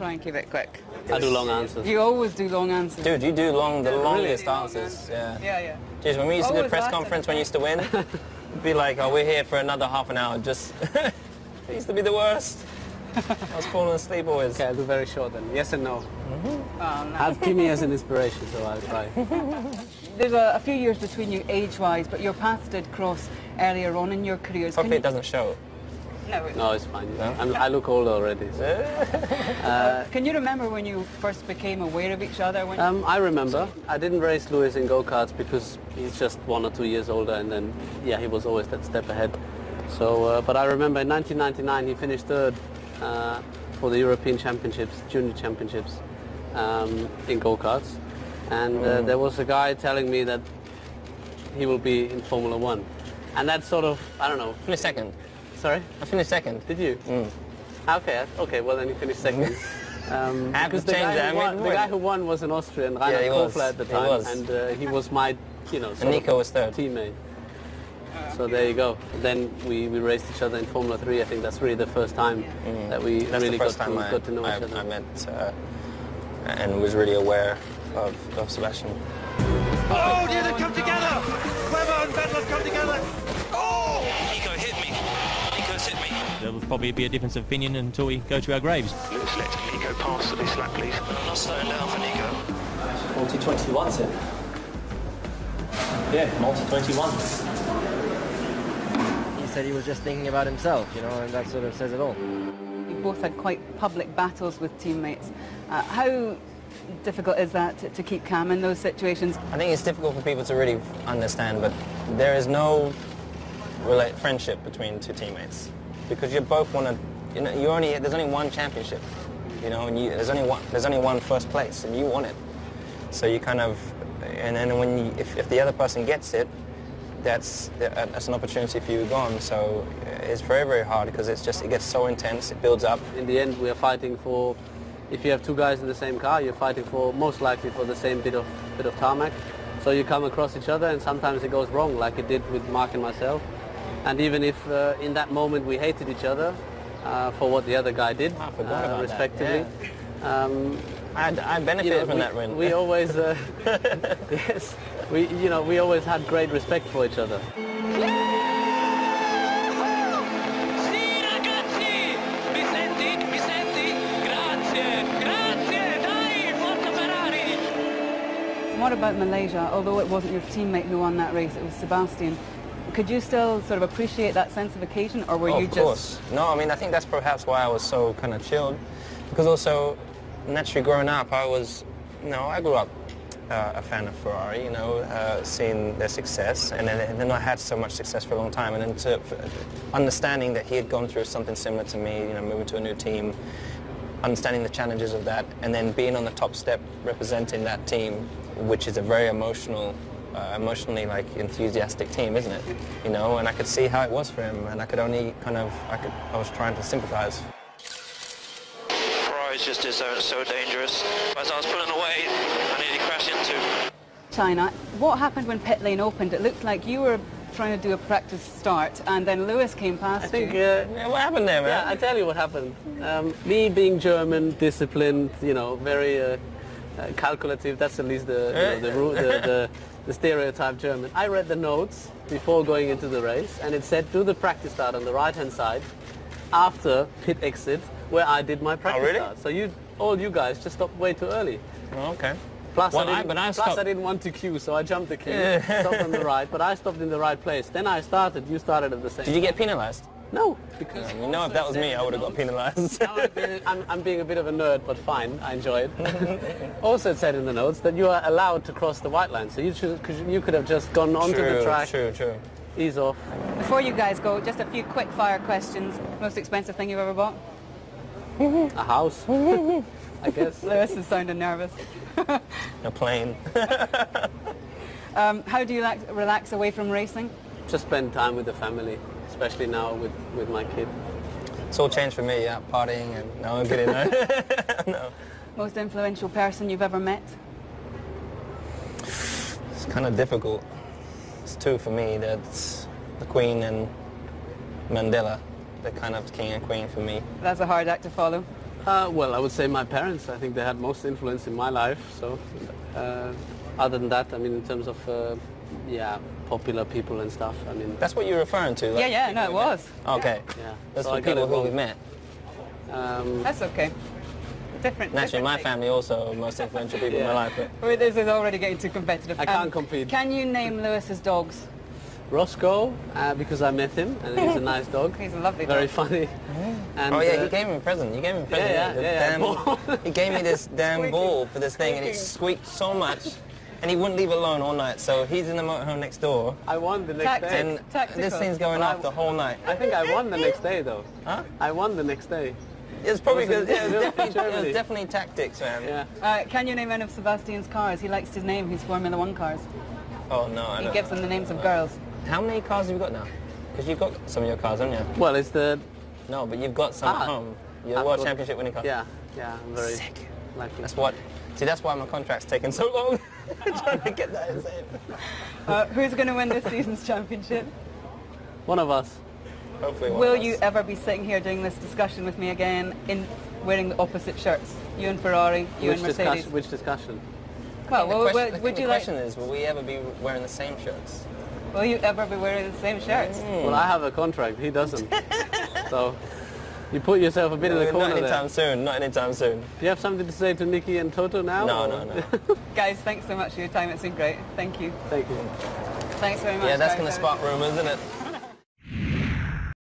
try and keep it quick. I do long answers. You always do long answers. Dude, you do the longest Really answers. Yeah. Yeah. Jeez, when we used to do a Always press last conference when time. you used to win, it'd be like, oh, we're here for another half an hour. Just, it used to be the worst. I was falling asleep always. Okay, I'll do very short then. Yes and no. Oh, no. Have Kimi as an inspiration, so I'll try. There's a few years between you age-wise, but your paths did cross earlier on in your careers. Hopefully it doesn't show. No, No, it's fine. No? I look old already. So. Can you remember when you first became aware of each other? When I remember. I didn't race Lewis in go-karts because he's just 1 or 2 years older, and then, yeah, he was always that step ahead. So, but I remember in 1999 he finished third for the European Championships, Junior Championships in go-karts. And there was a guy telling me that he will be in Formula One. And that sort of, I don't know. Finished second. Sorry? I finished second. Did you? Okay, well then you finished second. Because the guy who won was an Austrian, Reinhard Kofler at the time, and he was my, and Nico was third. Teammate. So there you go. Then we raced each other in Formula 3. I think that's really the first time that we really got to know each other. I met and was really aware of Sebastian. Oh, dear, they've come together! Weber and Vettel have come together! Oh! Nico hit me. Nico's hit me. There will probably be a difference of opinion until we go to our graves. Lewis, let Nico pass to this lap, please. I'm not slowing down for Nico. Multi-21, sir. Yeah, multi-21. He said he was just thinking about himself, and that sort of says it all. you both had quite public battles with teammates. How difficult is that to keep calm in those situations? I think it's difficult for people to really understand, but there is no friendship between two teammates because you both want to. There's only one championship, and there's only one first place, and you want it. So you kind of, and then if the other person gets it, that's an opportunity for you to go on. So it's very, very hard because it gets so intense, it builds up. In the end, we are fighting for. If you have two guys in the same car, you're fighting for most likely for the same bit of tarmac. So you come across each other, and sometimes it goes wrong, like it did with Mark and myself. And even if in that moment we hated each other for what the other guy did, respectively. Yeah. I benefited from that win. We always, yes, we always had great respect for each other. What about Malaysia? Although it wasn't your teammate who won that race, it was Sebastian. Could you still sort of appreciate that sense of occasion, or were you just... Of course. No, I mean, I think that's perhaps why I was so kind of chilled. Because also, naturally growing up, I grew up a fan of Ferrari, seeing their success. And then I had so much success for a long time. And then understanding that he had gone through something similar to me, moving to a new team, understanding the challenges of that, and then being on the top step representing that team, which is a very emotionally enthusiastic team, isn't it? And I could see how it was for him, and I could only I was trying to sympathize. Ferrari's just so dangerous. As I was pulling away, I nearly crashed into. China, what happened when pit lane opened? It looked like you were trying to do a practice start, and then Lewis came past I think, you. What happened there, man? Yeah, I tell you what happened. Me being German, disciplined, very calculative. That's at least the stereotype German. I read the notes before going into the race, and it said do the practice start on the right-hand side after pit exit, where I did my practice start. So all you guys just stopped way too early. Oh, okay. Plus, I didn't want to queue, so I jumped the queue, stopped on the right, but I stopped in the right place. Then I started, you started at the same time. Did you get penalized? No, because... if that was me, I would have got penalized. I'm being a bit of a nerd, but fine, I enjoy it. Also, it said in the notes that you are allowed to cross the white line, so you could have just gone onto the track. True. Ease off. Before you guys go, just a few quick-fire questions. Most expensive thing you've ever bought? A house, I guess. Lewis is sounding nervous. A plane. How do you relax away from racing? Just spend time with the family, especially now with my kid. It's all changed for me, yeah, partying and... No, I'm kidding, no. Most influential person you've ever met? It's kind of difficult. It's two for me. That's the Queen and Mandela. They're kind of king and queen for me. That's a hard act to follow. Well, I would say my parents. I think they had most influence in my life. So, other than that, I mean, in terms of, yeah, popular people and stuff. I mean, That's what you're referring to? Like Yeah, no, it was. Okay. yeah. That's So I the got people it who wrong. we've met. That's okay. Different. Naturally, my different family also most influential people in my Yeah. life. But Well, this is already getting too competitive. I can't compete. Can you name Lewis's dogs? Roscoe, because I met him, and he's a nice dog. He's a lovely Very dog. funny. And, oh yeah, he gave me a present. You gave me a present. yeah, The yeah, ball. He gave me this damn ball for this thing, and it squeaked so much, and he wouldn't leave it alone all night. So he's in the motorhome next door, I won the next day. and Tactical. this thing's going Well, off the whole night. I think I won the next day, though. Huh? I won the next day. It's probably It was in because it was Germany. definitely tactics, man. Yeah. Can you name any of Sebastian's cars? He likes to name his Formula One cars. Oh no, I He don't. gives them the names of girls. How many cars have you got now? Because you've got some of your cars, haven't you? Well, it's the No, but you've got some at home. Your I've World got- Championship winning car. yeah, I'm very Sick. lucky. That's what. See, that's why my contract's taking so long. Trying to get that insane. Who's going to win this season's championship? One of us. Hopefully one Will of us. you ever be sitting here doing this discussion with me again in wearing the opposite shirts? You and Ferrari, you and Mercedes. Which discussion? Well, The would you like? question is, will we ever be wearing the same shirts? Will you ever be wearing the same shirts? Well, I have a contract. He doesn't. So you put yourself a bit in the Not corner anytime there. soon. Not anytime soon. Do you have something to say to Nikki and Toto now? No, or- no, no. Guys, thanks so much for your time. It's been great. Thank you. Thank you. Thanks very much. Yeah, that's guys. going to spark rumours, isn't it?